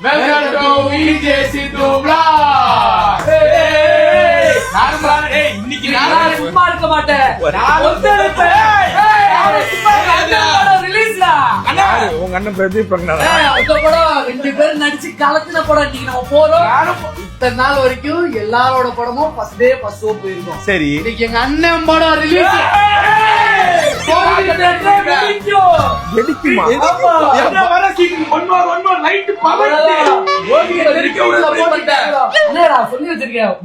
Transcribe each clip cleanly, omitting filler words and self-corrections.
Welcome to VJ Siddhu vlog. இன்னைக்கு நான் சும்மா இருக்க மாட்டேன். உங்க அண்ணன் பிரதீப் ரெண்டு பேரும் நடிச்சு கலத்தின படம் இன்னைக்கு நம்ம போறோம். இத்தனை நாள் வரைக்கும் எல்லாரோட படமும் ஃபர்ஸ்ட் டே ஃபர்ஸ்ட் ஷோ போயிருக்கோம். சரி இன்னைக்கு எங்க அண்ணன் படம் ரிலீஸ்.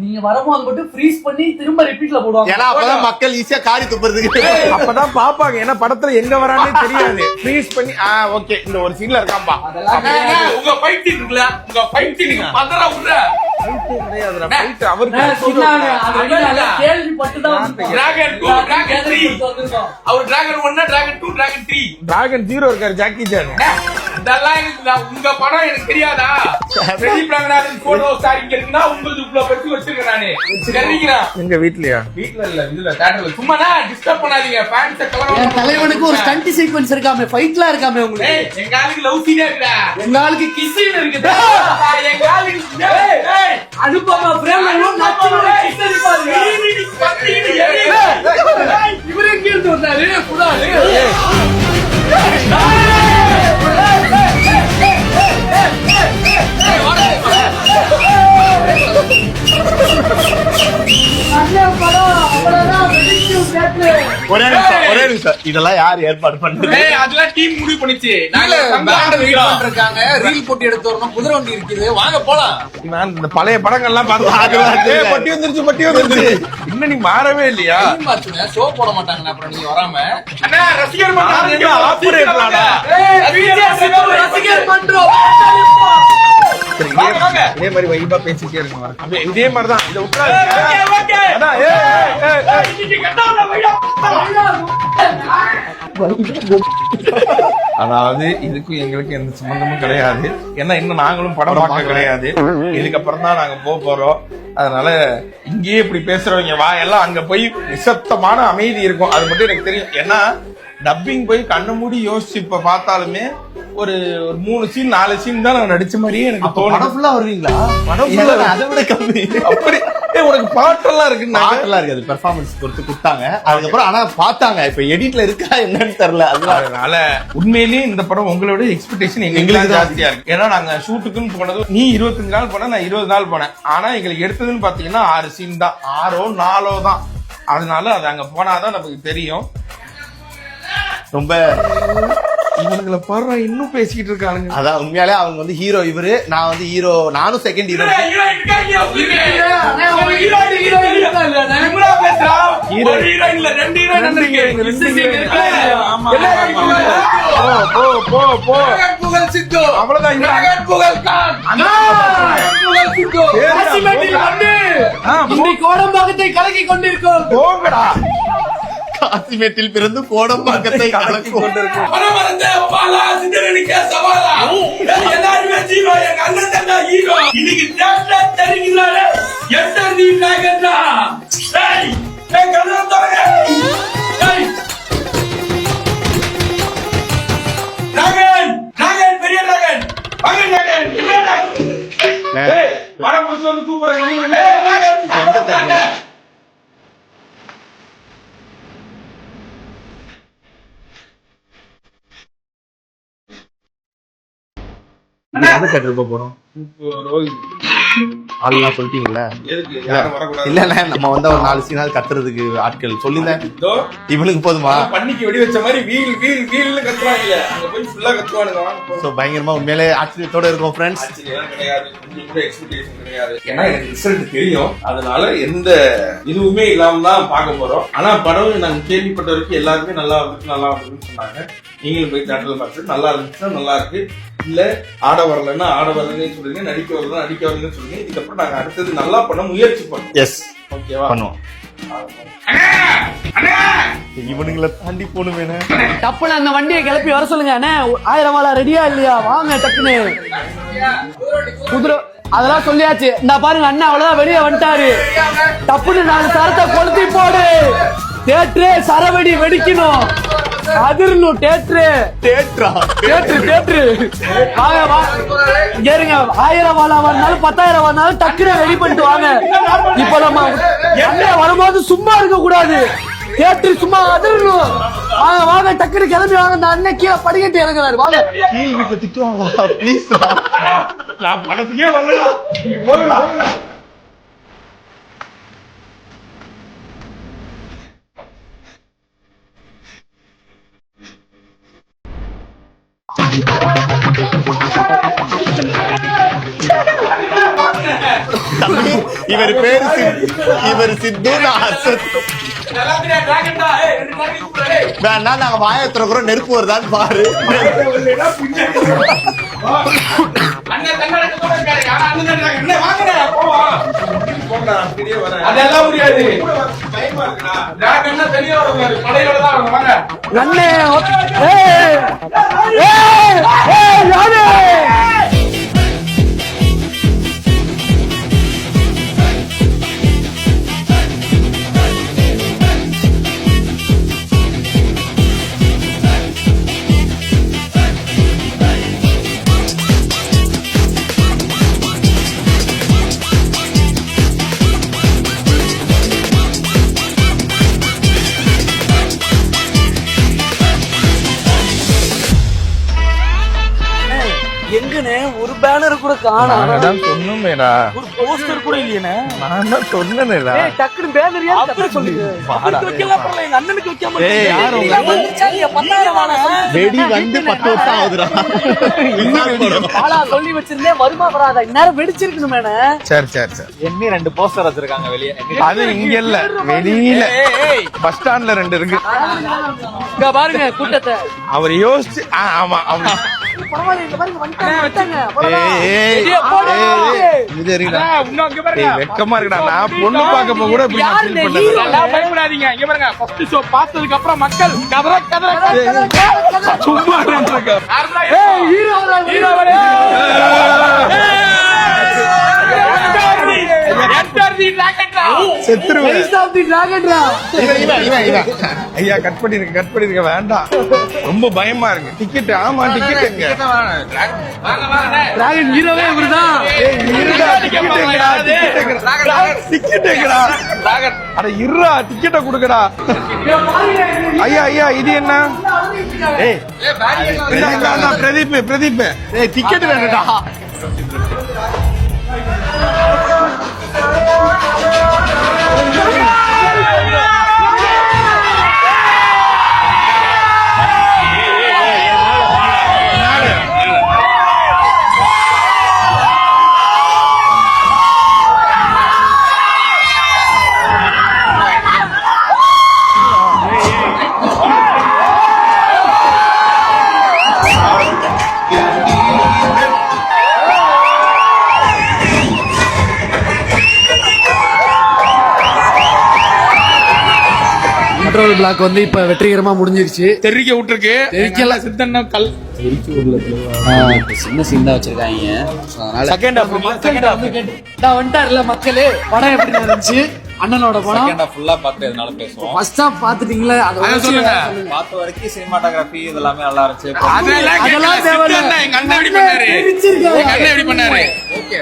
நீங்க வரும்போது மட்டும் ஃப்ரீஸ் பண்ணி திரும்ப ரிப்பீட்ல போடுவாங்க. ஏன்னா அப்பதான் மக்கள் ஈஸியா காரி துப்புறதுக்கு அப்பதான் பாப்பாங்க. ஏன்னா படத்துல எங்க வரானே தெரியாது. ஃப்ரீஸ் பண்ணி ஓகே இந்த ஒரு சீன்ல இருக்காம்பா. உங்க ஃபைட் இருக்குல, உங்க ஃபைட் நீங்க பதற விடுற கிடையாதுடா. ஃபைட் அவருக்கு சொன்னாங்க. அது கேள்விப்பட்டுதான் டிராகன் 2 டிராகன் 3 அவர் டிராகன் 1 டிராகன் 2 டிராகன் 3 டிராகன் 0 இருக்காரு ஜாக்கி சான். இதெல்லாம் உங்க படம் எனக்கு தெரியாதா? பிரதீப் ரங்கநாதன் போட்டோ ஸ்டார் இங்க இருந்தா உங்களுக்கு இவ்வளவு பெருசு வச்சிருக்கேன் நானு. தெரியுங்களா? எங்க வீட்லயா? வீட்ல இல்ல, இதுல தியேட்டர்ல. சும்மா டிஸ்டர்ப் பண்ணாதீங்க. ஃபேன்ஸ் கலவரம். தலைவனுக்கு ஒரு ஸ்டண்ட் சீக்வென்ஸ் இருக்காமே, ஃபைட்லாம் இருக்காமே உங்களுக்கு. ஏய் எங்க ஆளுக்கு லவ் சீன் இருக்குடா. எங்க ஆளுக்கு கிஸ்ஸிங் இருக்குது. எங்க ஆளுக்கு ஏய் அனுபமா பிரேம இவரே கீழ்த்து வந்தாரு புறாரு. ஒரே நிமிஷம் இதெல்லாம் யார் ஏற்பாடு பண்ணது? அதெல்லாம் டீம் முடிவு பண்ணிச்சு. இருக்காங்க ரீல் போட்டு எடுத்து வரணும். குதிரை வண்டி இருக்குது, வாங்க போலாம். நான் இந்த பழைய படங்கள்லாம் பார்த்து பட்டி வந்துருச்சு. இன்னும் நீ மாறவே இல்லையா? ஷோ போட மாட்டாங்க. அப்புறம் நீங்க வராம அண்ணா ரசிகர் மன்றம் ஆபரேட்டராடா. ரசிகர் மன்றம் இதே மாதிரி வைபா பேசிட்டே இருங்க. அப்படியே இதே மாதிரி தான். இத உட்காரு. ஓகே அண்ணா இன்னைக்கு கட்டாவுல வைடா. அதாவது இதுக்கும் எங்களுக்கு எந்த சம்பந்தமும் கிடையாது. ஏன்னா இன்னும் நாங்களும் படம் பார்க்க கிடையாது. இதுக்கப்புறம் தான் நாங்க போறோம். அதனால இங்கேயே இப்படி பேசுறவங்க வா எல்லாம் அங்க போய் நிசப்தமான அமைதி இருக்கும். அது மட்டும் எனக்கு தெரியும். ஏன்னா டப்பிங் போய் கண்ணு மூடி யோசிச்சு இப்ப பார்த்தாலுமே ஒரு 3 சீன் 4 சீன் தான் நான் நடிச்ச மாதிரியே எனக்கு தோணும். படம் ஃபுல்லா வருவீங்களா? படம் அதை விட கம்மி. அப்படி உனக்கு பாட்டெல்லாம் இருக்கு. பாட்டெல்லாம் இருக்கு. அது பெர்ஃபார்மன்ஸ் பொறுத்து கொடுத்தாங்க. அதுக்கப்புறம் ஆனா பார்த்தாங்க. இப்ப எடிட்ல இருக்கா என்னன்னு தெரியல. அதனால உண்மையிலேயே இந்த படம் உங்களோட எக்ஸ்பெக்டேஷன் எங்களுக்கு ஜாஸ்தியா இருக்கு. ஏன்னா நாங்க ஷூட்டுக்குன்னு போனது நீ 25 நாள் போன, நான் 20 நாள் போனேன். ஆனா எங்களுக்கு எடுத்ததுன்னு பாத்தீங்கன்னா 6 சீன் தான், 6ஓ 4ஓ தான். அதனால அது அங்க போனாதான் நமக்கு தெரியும். ரொம்ப இவனுங்களை பாரு இன்னும் பேசிக்கிட்டு இருக்கானுங்க. அதான் உண்மையாலே அவங்க வந்து ஹீரோ இவரு, நான் வந்து ஹீரோ, நானும் செகண்ட் ஹீரோ. கோடம்பாக்கத்தை கலக்கி கொண்டிருக்கோம். காசிமேட்டில் பிறந்து கோடம்பாக்கத்தை கலக்கி கொண்டிருக்கும். போறோம் ஆள்லாம் சொல்லிட்டீங்களா? இல்ல நம்ம வந்து ஒரு 4 சீனாவது கத்துறதுக்கு ஆட்கள் சொல்லிருந்தேன். இவனுக்கு போதுமா? பண்ணிக்கு வெடி வச்ச மாதிரி வீல் வீல் வீல்னு கத்துறாங்க. அங்க போய் ஃபுல்லா கத்துவானுங்க. சோ பயங்கரமா உண்மையிலே ஆச்சரியத்தோட இருக்கும் ஃப்ரெண்ட்ஸ். கிடையாது, கூட எக்ஸ்பெக்டேஷன் கிடையாது. ஏன்னா எனக்கு ரிசல்ட் தெரியும். அதனால எந்த இதுவுமே இல்லாம தான் பார்க்க போறோம். ஆனா படம் நாங்க கேள்விப்பட்ட வரைக்கும் எல்லாருமே நல்லா வந்துன்னு சொன்னாங்க. நீங்களும் போய் தேட்டர்ல பார்த்து நல்லா இருந்துச்சுன்னா நல்லா இருக்கு, இல்ல ஆட வரலன்னா ஆட வரலன்னு சொல்லுங்க, நடிக்க வரலன்னா நடிக்க வரலன்னு சொல்லுங்க. இதுக்கப்புறம் நாங்க அடுத்தது நல்லா பண்ண முயற்சி பண்ணுவோம். எஸ் ஓகேவா? பண்ணுவோம். இவனுங்களை தாண்டி போகணும் வேணா. டப்புன்னு அந்த வண்டியை கிளப்பி வர சொல்லுங்க. அண்ணே 1000 வாழ ரெடியா இல்லையா? வாங்க டக்குன்னு. குதிரை அதெல்லாம் சொல்லியாச்சு. இந்த பாருங்க அண்ணா அவ்வளவுதான் வெளியே வந்துட்டாரு. டப்புன்னு 4 சரத்தை கொளுத்தி போடு. தேட்ரு சரவெடி வெடிக்கணும். அதிரணும். தேட்ரு தேட்ரா தேட்ரு தேட்ரு வாங்க வா. இங்க இருங்க 1000 வாழா வந்தாலும் 10,000 வந்தாலும் டக்குனு ரெடி பண்ணிட்டு வாங்க. இப்ப நம்ம அண்ணன் வரும்போது சும்மா இருக்க கூடாது, கேட்டு சும்மா அதிரணும். வாங்க வாங்க டக்குனு கிளம்பி வாங்க. அந்த அண்ணன் கீழே படிக்கட்டு இறங்குறாரு. வாங்க கீழ் வீட்டுல திட்டுவாங்களா ப்ளீஸ். நான் படத்துக்கே வரல. தம்பி இவர் பேரு இவர் சித்து, நான் அசத். வேணா நாங்க வாயை திறக்கிறோம், நெருப்பு வருதான்னு பாரு. அதெல்லாம் முடியாது. அண்ணே ஏய் ஏய் ஏய் யாரு எங்கனே ஒரு பேனர் கூட காணோம். சொன்னேடா, ஒரு போஸ்டர் கூட இல்லையேனே. நான் தான் சொன்னேடா. ஏய் டக்குனு பேனர் ஏன் அப்படி சொல்லுங்க. அதுக்கு வைக்கலாம் பரல, எங்க அண்ணனுக்கு வைக்காம வெடி வந்து 10 வருஷம் ஆகுதுடா. ஆளா சொல்லி வச்சிருந்தேன், வருமா வராதா இந்நேரம் வெடிச்சிருக்கணுமேனே. சரி சரி சரி. எண்ணி 2 போஸ்டர் வச்சிருக்காங்க வெளியே. அது இங்க இல்ல, வெளியில பஸ் ஸ்டாண்ட்ல 2 இருக்கு. இங்க பாருங்க கூட்டத்தை. அவர் யோசிச்சு ஆமா ஆமா. பரவாயில்லை, இங்க பாருங்க வந்துட்டாங்க. வெக்கமா இருக்குடா. நான் பொண்ணு பார்க்க போக கூட இப்படி நான் ஃபீல் பண்ணல. பயப்படாதீங்க. இங்க பாருங்க, ஃபர்ஸ்ட் ஷோ பார்த்ததுக்கு அப்புறம் மக்கள் கதற சும்மா இருக்காங்க. ஏய் ஹீரோவரே ஐயா கட் பண்ணிருக்க வேண்டாம். ரொம்ப பயமா இருக்கு. டிக்கெட் ஆமா டிக்கெட் எங்க? டிராகன் ஹீரோவே இவர்தான். டிக்கெட் எங்கடா? அட இருடா, டிக்கெட்ட குடுக்கடா. ஐயா ஐயா இது என்ன? ஏய் பிரதீப் ஏய் டிக்கெட் வேணும்டா. கண்ட்ரோல் பிளாக் வந்து இப்ப வெற்றிகரமா முடிஞ்சிருச்சு. தெரிக்க விட்டுருக்கு. தெரிக்கலாம் சித்தன்னா கல் சின்ன சீன் தான் வச்சிருக்காங்க. செகண்ட் ஹாஃப் வந்துட்டாருல மக்களே. படம் எப்படி இருந்துச்சு? அண்ணனோட படம் செகண்ட் ஹாஃப் ஃபுல்லா பார்த்து எதனால பேசுவோம். ஃபர்ஸ்ட் ஹாஃப் பாத்துட்டீங்களா? அத சொல்லுங்க. பார்த்த வரைக்கும் சினிமாட்டோகிராஃபி இதெல்லாம் நல்லா இருந்துச்சு. அதெல்லாம் தேவையில்ல. எங்க அண்ணன் எப்படி பண்ணாரு? எங்க அண்ணன் எப்படி பண்ணாரு? ஓகே,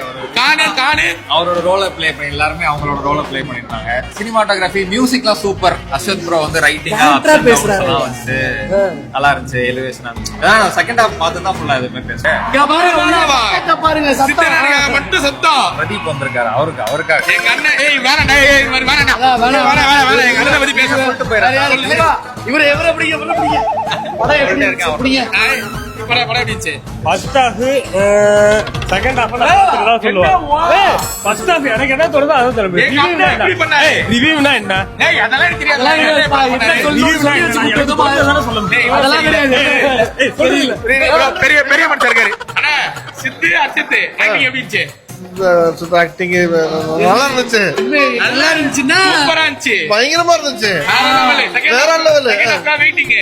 காணு அவரோட ரோலை ப்ளே பண்ணி எல்லாருமே அவங்களோட ரோலை ப்ளே பண்ணிருந்தாங்க. சினிமாட்டோகிராஃபி மியூசிக்லாம் சூப்பர். அஸ்வத் ப்ரோ வந்து ரைட்டிங்கா வந்து நல்லா இருந்துச்சு. எலிவேஷன் செகண்ட் ஹாஃப் பார்த்து தான் ஃபுல்லா எதுவுமே பேசுறேன். பாருங்க சத்தம் மட்டும் சத்தம். பிரதீப் வந்திருக்காரு. அவருக்காக எங்க அண்ணன் ஏய் வேணாடா ஏய் வேணாடா வேணாம் எங்க அண்ணனை பத்தி பேச சொல்லிட்டு போயிடுறேன். இவரை பிடிங்க படம் எப்படி இருக்கு? படம் எப்படி இருந்துச்சு? ஃபர்ஸ்ட் ஹாஃப் செகண்ட் ஹாஃப் நான் சொல்லுவேன். ஃபர்ஸ்ட் ஹாஃப் எனக்கு என்ன தோணுதோ அதான் சொல்லுவேன். எங்க அண்ணன் எப்படி பண்ணாரு? ரிவ்யூனா என்ன? ஏய் அதெல்லாம் எனக்கு தெரியாது. அதெல்லாம் கிடையாது. பெரிய மனுஷன் இருக்காரு. அண்ணா சித்து அச்சத்து ஆக்டிங் எப்படி இருந்துச்சு? ஆக்டிங் நல்லா இருந்துச்சு. நல்லா இருந்துச்சுன்னா சூப்பரா இருந்துச்சு. பயங்கரமா இருந்துச்சு. வேற லெவல். வெயிட்டிங்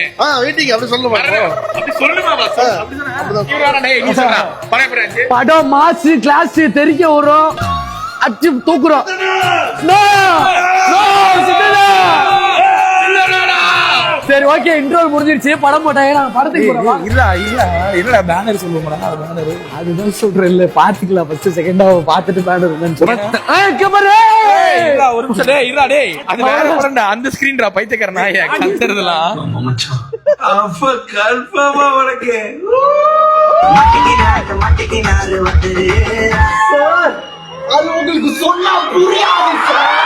வெயிட்டிங் அப்படி சொல்ல மாட்டோம். அப்படி சொல்லுமா பாஸ்? அப்படி சொன்னா படம் எப்படி இருந்துச்சு? படம் மாஸ் கிளாஸ் தெரிக்க வரும், அச்சு தூக்குறோம். நோ நோ சித்தடா சரி ஓகே இன்ட்ரோல் முடிஞ்சிருச்சு படம் போட்டாங்க நாங்க படத்துக்கு போறோம் இல்ல பேனர் சொல்லுவாங்கடா பேனர். அதுதான் சொல்றேன் இல்ல பாத்துக்கலாம் ஃபர்ஸ்ட் செகண்ட் ஹாஃப் பாத்துட்டு பேனர் என்னன்னு சொல்றேன் ஒரு நிமிஷம் டேய் இருடா டேய் அது வேற படம்டா அந்த ஸ்கிரீன்டா பைத்தியக்கார நாயே கன்சர்தலாம் அப்ப கன்ஃபார்மா உனக்கு அது உங்களுக்கு சொன்னா புரியாது சார்.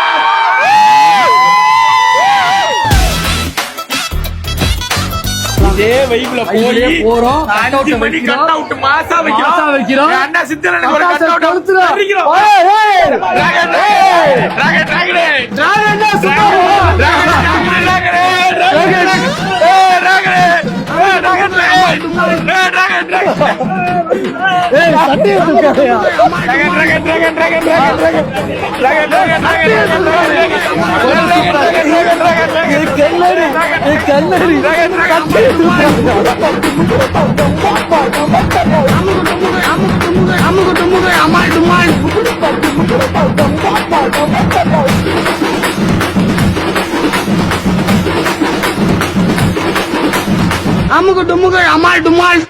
இதே வைப்ல போய் போறோம் 5 மணி கட் அவுட் மாசா வைக்கிறோம். என் அண்ணா சித்தரனுக்கு ஒரு கட் அவுட் அடிக்கிறோம். அமுக டுமுக அமால் டுமால்